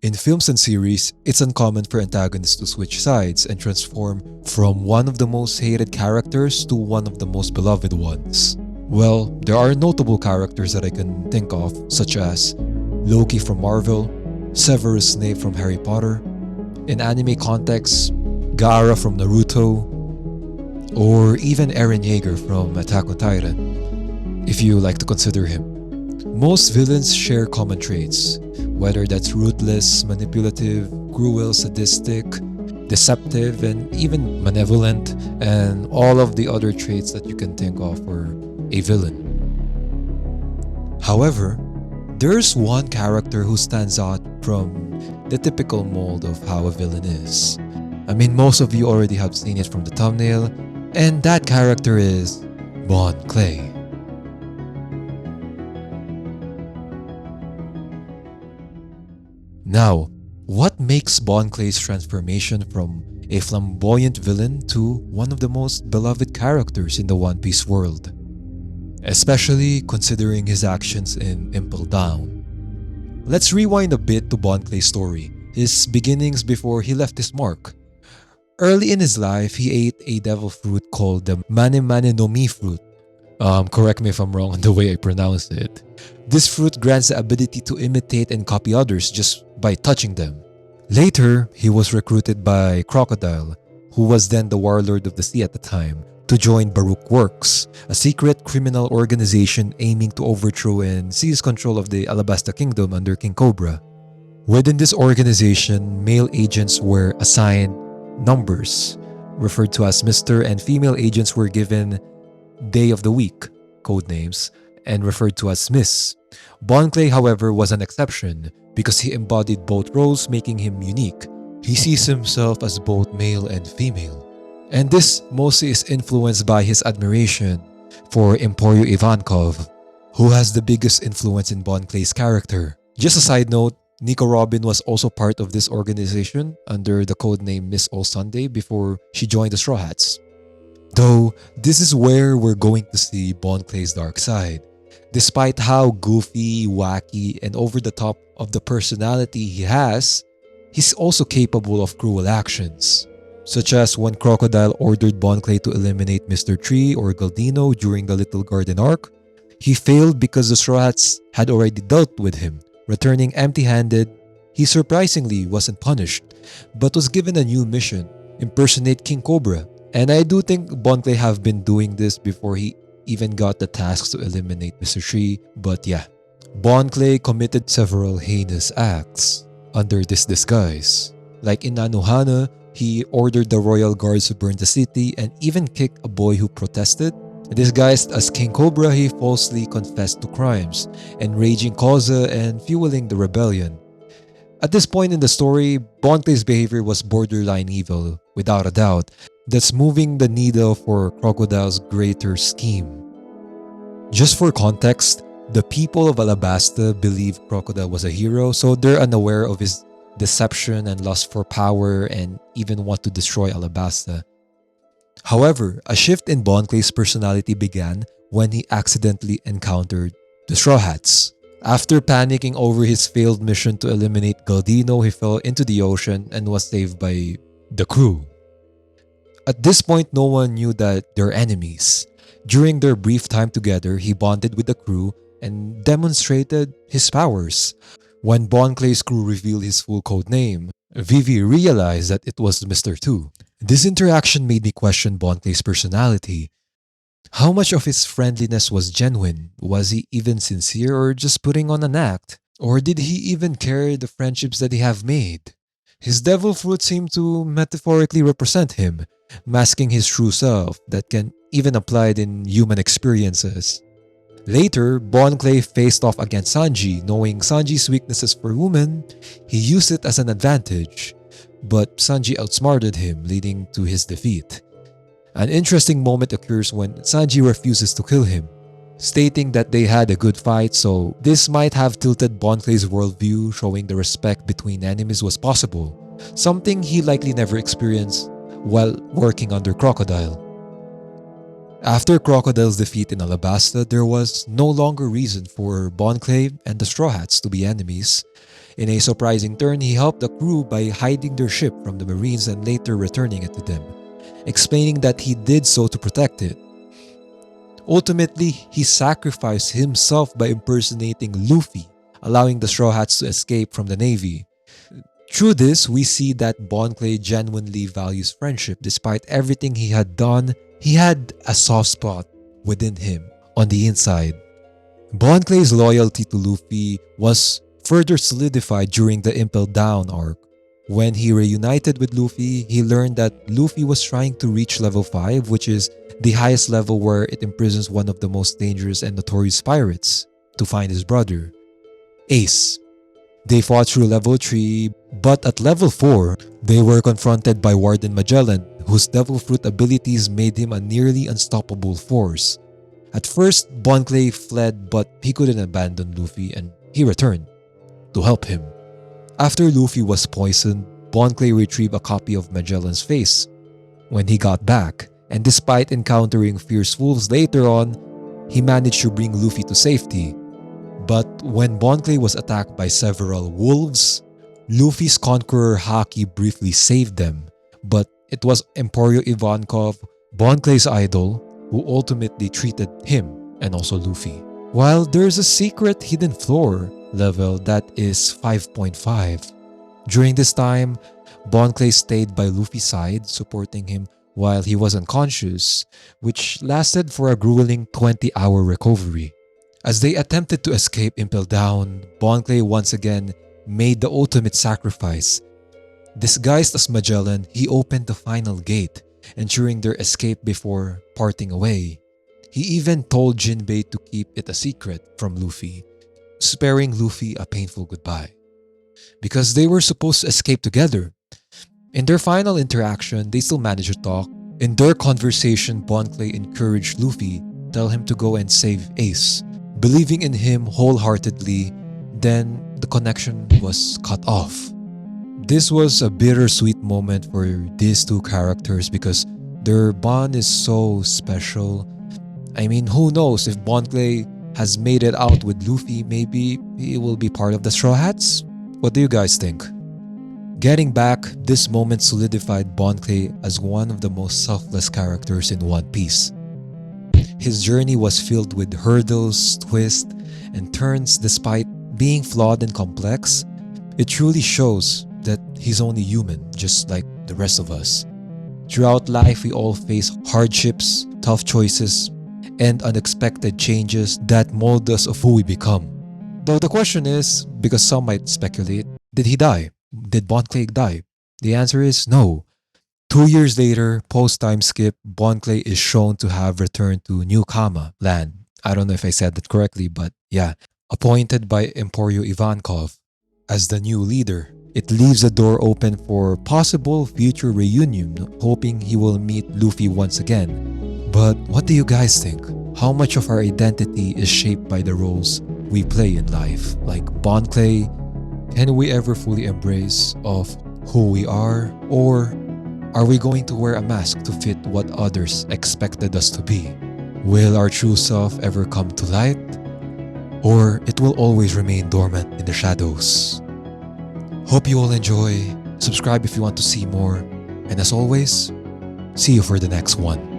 In films and series, it's uncommon for antagonists to switch sides and transform from one of the most hated characters to one of the most beloved ones. Well, there are notable characters that I can think of, such as Loki from Marvel, Severus Snape from Harry Potter, in anime context, Gaara from Naruto, or even Eren Yeager from Attack on Titan, if you like to consider him. Most villains share common traits, whether that's ruthless, manipulative, cruel, sadistic, deceptive, and even malevolent, and all of the other traits that you can think of for a villain. However, there's one character who stands out from the typical mold of how a villain is. I mean, most of you already have seen it from the thumbnail, and that character is Bon Clay. Now, what makes Bon Clay's transformation from a flamboyant villain to one of the most beloved characters in the One Piece world? Especially considering his actions in Impel Down. Let's rewind a bit to Bon Clay's story, his beginnings before he left his mark. Early in his life, he ate a devil fruit called the Mane Mane no Mi fruit. Correct me if I'm wrong on the way I pronounce it. This fruit grants the ability to imitate and copy others just by touching them. Later, he was recruited by Crocodile, who was then the warlord of the sea at the time, to join Baruch Works, a secret criminal organization aiming to overthrow and seize control of the Alabasta Kingdom under King Cobra. Within this organization, male agents were assigned numbers, referred to as Mr., and female agents were given Day of the Week, codenames, and referred to as Miss. Bon Clay, however, was an exception because he embodied both roles, making him unique. He sees himself as both male and female. And this mostly is influenced by his admiration for Emporio Ivankov, who has the biggest influence in Bon Clay's character. Just a side note, Nico Robin was also part of this organization under the codename Miss All Sunday before she joined the Straw Hats. Though, this is where we're going to see Bon Clay's dark side. Despite how goofy, wacky, and over-the-top of the personality he has, he's also capable of cruel actions. Such as when Crocodile ordered Bon Clay to eliminate Mr. Tree or Galdino during the Little Garden arc, he failed because the Straw Hats had already dealt with him. Returning empty-handed, he surprisingly wasn't punished, but was given a new mission, impersonate King Cobra. And I do think Bon Clay have been doing this before he even got the task to eliminate Mr. Tree, but yeah. Bon Clay committed several heinous acts under this disguise. Like in Nanohana, he ordered the royal guards to burn the city and even kick a boy who protested. Disguised as King Cobra, he falsely confessed to crimes, enraging Koza and fueling the rebellion. At this point in the story, Bon Clay's behavior was borderline evil, without a doubt. That's moving the needle for Crocodile's greater scheme. Just for context, the people of Alabasta believe Crocodile was a hero, so they're unaware of his deception and lust for power and even want to destroy Alabasta. However, a shift in Bon Clay's personality began when he accidentally encountered the Straw Hats. After panicking over his failed mission to eliminate Galdino, he fell into the ocean and was saved by the crew. At this point, no one knew that they're enemies. During their brief time together, he bonded with the crew and demonstrated his powers. When Bon Clay's crew revealed his full code name, Vivi realized that it was Mr. 2. This interaction made me question Bon Clay's personality. How much of his friendliness was genuine? Was he even sincere or just putting on an act? Or did he even care the friendships that he have made? His devil fruit seemed to metaphorically represent him, masking his true self that can even applied in human experiences. Later, Bon Clay faced off against Sanji. Knowing Sanji's weaknesses for women, he used it as an advantage. But Sanji outsmarted him, leading to his defeat. An interesting moment occurs when Sanji refuses to kill him, stating that they had a good fight, so this might have tilted Bon Clay's worldview, showing the respect between enemies was possible, something he likely never experienced while working under Crocodile. After Crocodile's defeat in Alabasta, there was no longer reason for Bon Clay and the Straw Hats to be enemies. In a surprising turn, he helped the crew by hiding their ship from the Marines and later returning it to them, explaining that he did so to protect it. Ultimately, he sacrificed himself by impersonating Luffy, allowing the Straw Hats to escape from the Navy. Through this, we see that Bon Clay genuinely values friendship. Despite everything he had done, he had a soft spot within him on the inside. Bon Clay's loyalty to Luffy was further solidified during the Impel Down arc. When he reunited with Luffy, he learned that Luffy was trying to reach level 5, which is the highest level where it imprisons one of the most dangerous and notorious pirates, to find his brother, Ace. They fought through level 3, but at level 4, they were confronted by Warden Magellan, whose Devil Fruit abilities made him a nearly unstoppable force. At first, Bon Clay fled, but he couldn't abandon Luffy and he returned to help him. After Luffy was poisoned, Bon Clay retrieved a copy of Magellan's face. When he got back, and despite encountering fierce wolves later on, he managed to bring Luffy to safety. But when Bon Clay was attacked by several wolves, Luffy's Conqueror Haki briefly saved them. But it was Emporio Ivankov, Bon Clay's idol, who ultimately treated him and also Luffy. While there's a secret hidden floor level that is 5.5. During this time, Bon Clay stayed by Luffy's side, supporting him while he was unconscious, which lasted for a grueling 20-hour recovery. As they attempted to escape Impel Down, Bon Clay once again made the ultimate sacrifice. Disguised as Magellan, he opened the final gate, ensuring their escape before parting away. He even told Jinbei to keep it a secret from Luffy, sparing Luffy a painful goodbye. Because they were supposed to escape together. In their final interaction, they still managed to talk. In their conversation, Bon Clay encouraged Luffy, tell him to go and save Ace. Believing in him wholeheartedly, then the connection was cut off. This was a bittersweet moment for these two characters because their bond is so special. I mean, who knows if Bon Clay has made it out with Luffy, maybe he will be part of the Straw Hats? What do you guys think? Getting back, this moment solidified Bon Clay as one of the most selfless characters in One Piece. His journey was filled with hurdles, twists, and turns despite being flawed and complex. It truly shows that he's only human, just like the rest of us. Throughout life, we all face hardships, tough choices, and unexpected changes that mold us of who we become. Though the question is, because some might speculate, did he die? Did Bon Clay die? The answer is no. 2 years later, post-time skip, Bon Clay is shown to have returned to New Kama land. I don't know if I said that correctly, but yeah. Appointed by Emporio Ivankov as the new leader. It leaves the door open for possible future reunion, hoping he will meet Luffy once again. But what do you guys think? How much of our identity is shaped by the roles we play in life? Like Bon Clay, can we ever fully embrace of who we are? Or are we going to wear a mask to fit what others expected us to be? Will our true self ever come to light? Or it will always remain dormant in the shadows? Hope you all enjoy. Subscribe if you want to see more. And as always, see you for the next one.